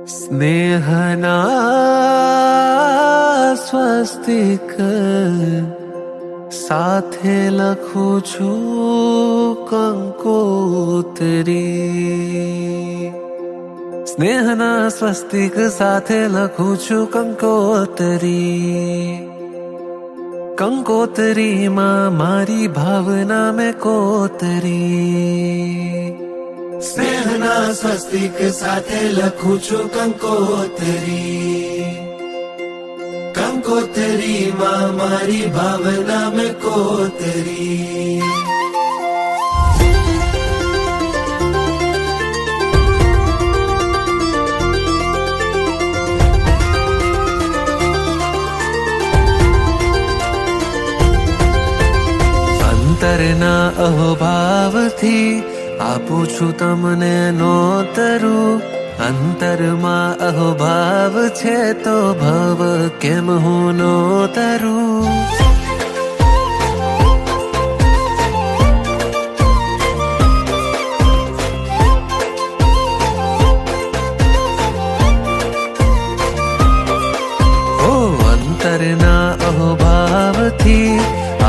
સ્નેહના સ્વસ્તિક સાથે લખું છું કંકોત્રી. સ્નેહના સ્વસ્તિક સાથે લખું છું કંકોત્રી. કંકોત્રીમાં મારી ભાવના મેં કોતરી. સ્નેહના સ્વસ્તિક સાથે લખું છું કંકોત્રી. કંકોત્રીમાં મારી ભાવના મેં કોતરી. અંતરના અહોભાવથી આપું છું તમને નોતરું. અંતરમાં અહોભાવ છે તો ભવ કેમ હું નોતરું. ઓ અંતરના અહોભાવથી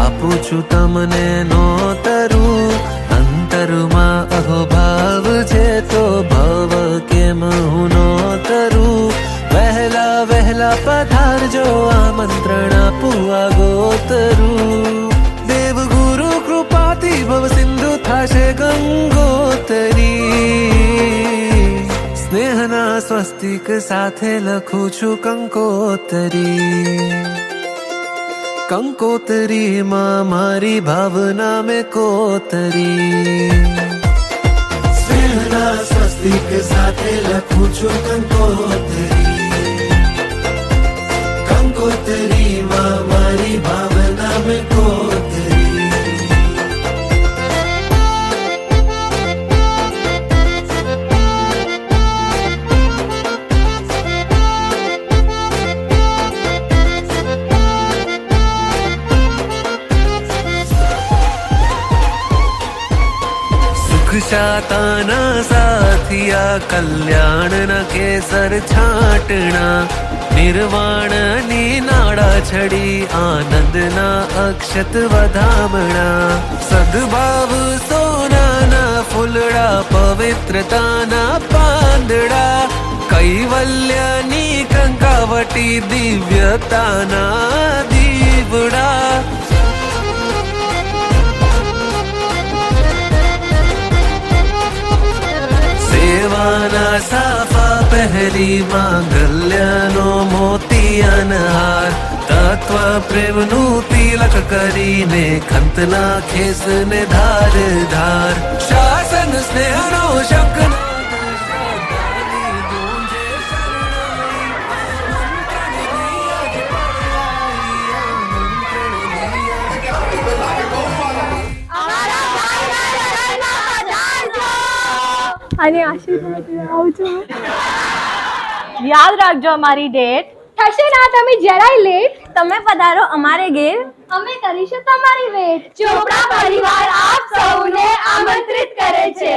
આપું છું તમને નોતરું. અંતરમાં અહોભાવ છે તો ભવ કેમ હું નોતરું. વહેલા વહેલા પધારજો આમંત્રણ આપું આગોતરું. દેવગુરુ કૃપાથી ભવ સિંધુ થાશે ગંગોતરી. સ્નેહના સ્વસ્તિક સાથે લખું છું કંકોત્રી. કંકોત્રીમાં મારી ભાવના મેં કોતરી. સ્નેહના સ્વસ્તિક સાથે લખું છું કંકોત્રી. કંકોત્રીમાં મારી ભાવના મેં કોતરી. શાતાના સાથિયા કલ્યાણના કેસર છાંટણા. નિર્વાણની નાડા છડી આનંદના અક્ષત વધામણા. સદભાવ સોનાના ફૂલડા પવિત્રતાના પાંદડા. કૈવલ્યની કંકાવટી દિવ્યતાના દીવડા. સેવાના સાફા પહેરી માંગલ્યનો મોતિયાનહાર. તત્વ પ્રેમનું તિલક કરીને ખંતના ખેસને ધાર ધાર. શાસન સ્નેહનો શંખ અને આશીર્વાદ આવજો. યાદ રાખજો અમારી ડેટ. થશે ના તમે જરાય લેટ. તમે પધારો અમારે ઘેર, અમે કરીશું તમારી વેટ. ચોપડા પરિવાર આપ સૌને આમંત્રિત કરે છે.